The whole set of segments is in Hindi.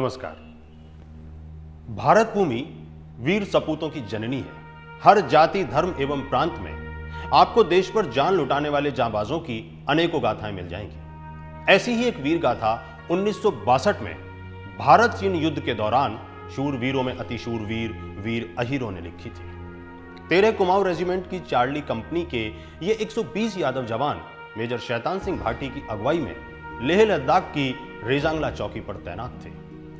नमस्कार। भारत भूमि वीर सपूतों की जननी है। हर जाति, धर्म एवं प्रांत में आपको देश पर जान लुटाने वाले जांबाजों की अनेकों गाथाएं मिल जाएंगी। ऐसी ही एक वीर गाथा 1962 में भारत चीन युद्ध के दौरान शूरवीरों में अतिशूर वीर अहीरों ने लिखी थी। 13 कुमाऊं रेजिमेंट की चार्ली कंपनी के ये 120 यादव जवान मेजर शैतान सिंह भाटी की अगुवाई में लेह लद्दाख की रेजांगला चौकी पर तैनात थे।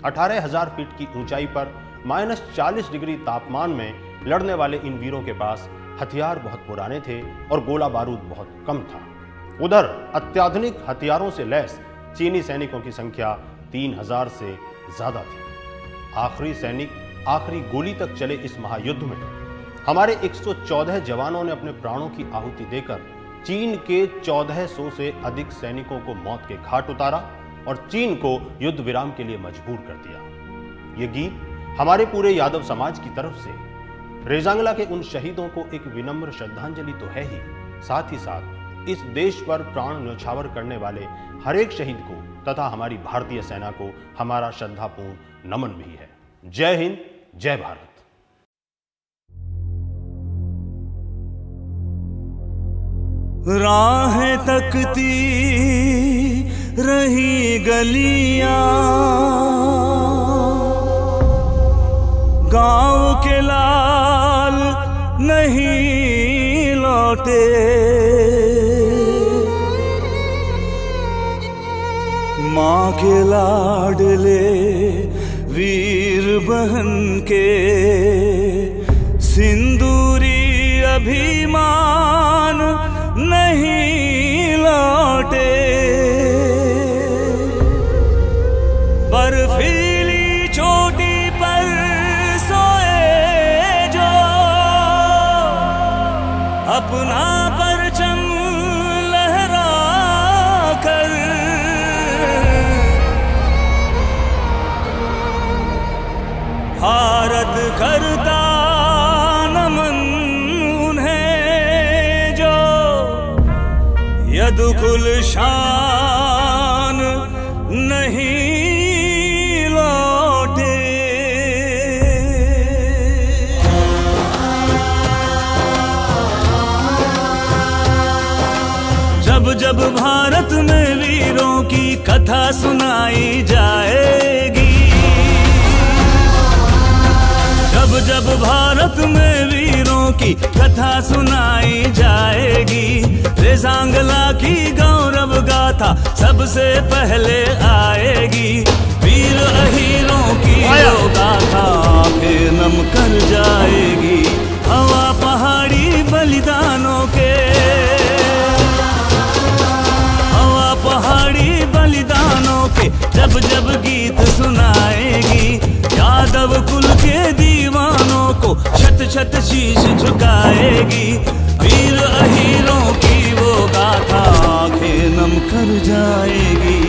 18,000 फीट की ऊंचाई पर -40 डिग्री तापमान में लड़ने वाले इन वीरों के पास हथियार बहुत पुराने थे और गोला बारूद बहुत कम था। उधर अत्याधुनिक हथियारों से लैस चीनी सैनिकों की संख्या 3,000 से ज्यादा थी। आखिरी सैनिक आखिरी गोली तक चले इस महायुद्ध में हमारे 114 जवानों ने अपने प्राणों की आहुति देकर चीन के 1400 से अधिक सैनिकों को मौत के घाट उतारा और चीन को युद्ध विराम के लिए मजबूर कर दिया। यह गीत हमारे पूरे यादव समाज की तरफ से रेजांगला के उन शहीदों को एक विनम्र श्रद्धांजलि तो है ही, साथ ही साथ इस देश पर प्राण न्यौछावर करने वाले हर एक शहीद को तथा हमारी भारतीय सेना को हमारा श्रद्धापूर्ण नमन भी है। जय हिंद, जय भारत। राहें तकती रही गलियां, गांव के लाल नहीं लौटे, माँ के लाडले वीर बहन के सिंदूरी अभिमान नहीं लौटे। बर्फीली चोटी पर सोए जो अपना परचम लहरा कर, भारत करता नमन उन्हें जो यदुकुल शान नहीं लौटे। जब जब भारत में वीरों की कथा सुनाई जाएगी, जब जब भारत में वीरों की कथा सुनाई जाएगी, रेजांगला की गौरव गाथा सबसे पहले आएगी। वीर अहीरों की वो गाथा आंखें नम कर जाएगी। हवा पहाड़ी बलिदानों के, हवा पहाड़ी बलिदानों के जब जब गीत सुनाएगी, यादव कुल के दीवानों को छत छत शीश झुकाएगी। वीर अहीरों की वो गाथा आंखें नम कर जाएगी।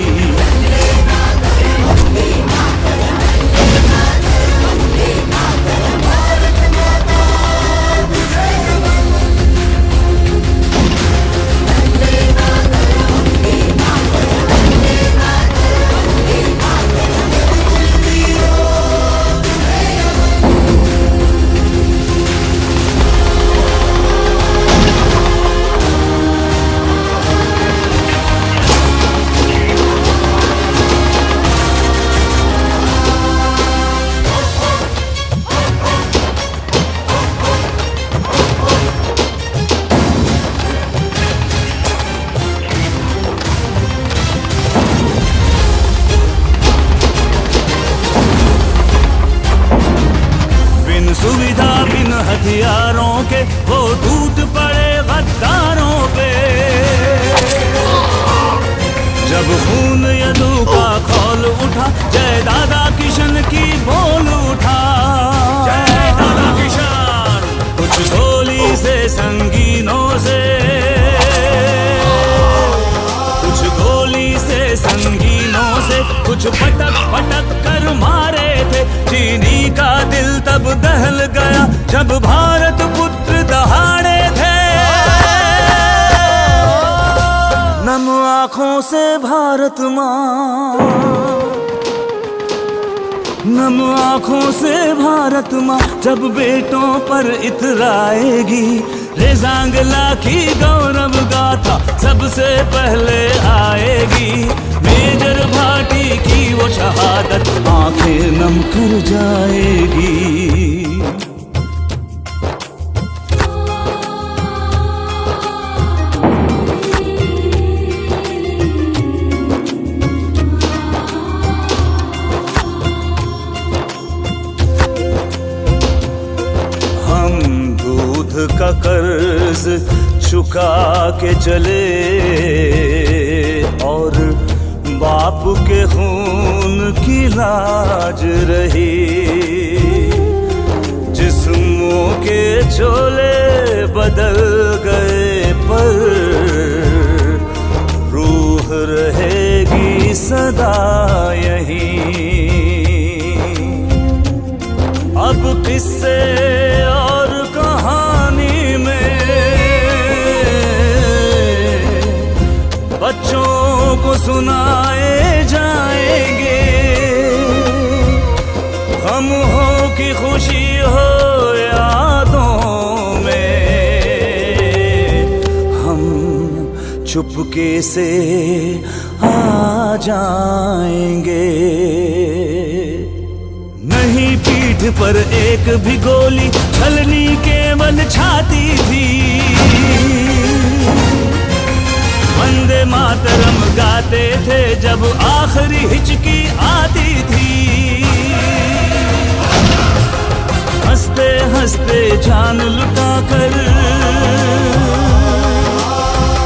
सुविधा बिन हथियारों के वो टूट पड़े गद्दारों पे। जब खून यदु का खौल उठा, जय दादा किशन की बोल उठा। जय दादा किशन। कुछ गोली से संगीनों से, कुछ गोली से संगीनों से, कुछ पटक पटक कर मारे थे। चीनी का दिल तब दहल गया जब भारत पुत्र दहाड़े थे। नम आंखों से भारत माँ नम आंखों से भारत माँ जब बेटों पर इतराएगी, रेजांगला की गौरव गाथा सबसे पहले आएगी। मेजर भाटी की वो शहादत आंखें नम कर जाएगी। का कर्ज चुका के चले और बाप के खून की लाज रही। जिस्मों के चोले बदल गए पर रूह रहेगी सदा यहीं। अब किस्से और कहानी में बच्चों को सुनाए जाएंगे। गम हो कि खुशी हो यादों में, हम चुपके से आ जाएंगे। नहीं पीठ पर एक भी गोली, छलनी केवल छाती थी। वंदे मातरम गाते थे जब आखिरी हिचकी आती थी। हंसते हंसते जान लुटाकर,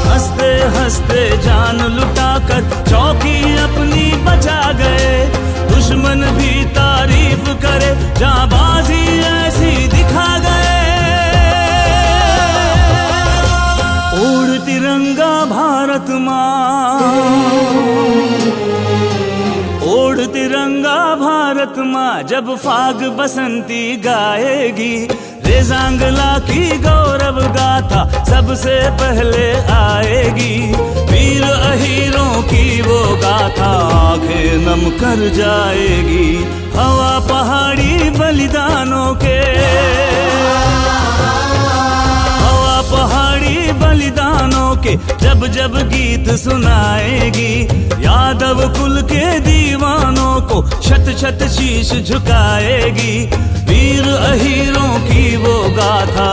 हंसते हंसते जान लुटाकर चौकी अपनी बचा गए। दुश्मन भी तारीफ करे जाबाजी ऐसी दिखा गए। ओढ़ तिरंगा भारत माँ, ओढ़ तिरंगा भारत माँ जब फाग बसंती गाएगी। रेजांगला की गौरव गाथा सबसे पहले आएगी। वीर अहीरों की वो गाथा आंखें नम कर जाएगी। हवा पहाड़ी बलिदानों के, हवा पहाड़ी बलिदानों के जब जब गीत सुनाएगी। यादव कुल के दीवानों को शत शत शीश झुकाएगी। वीर अहीरों की वो गाथा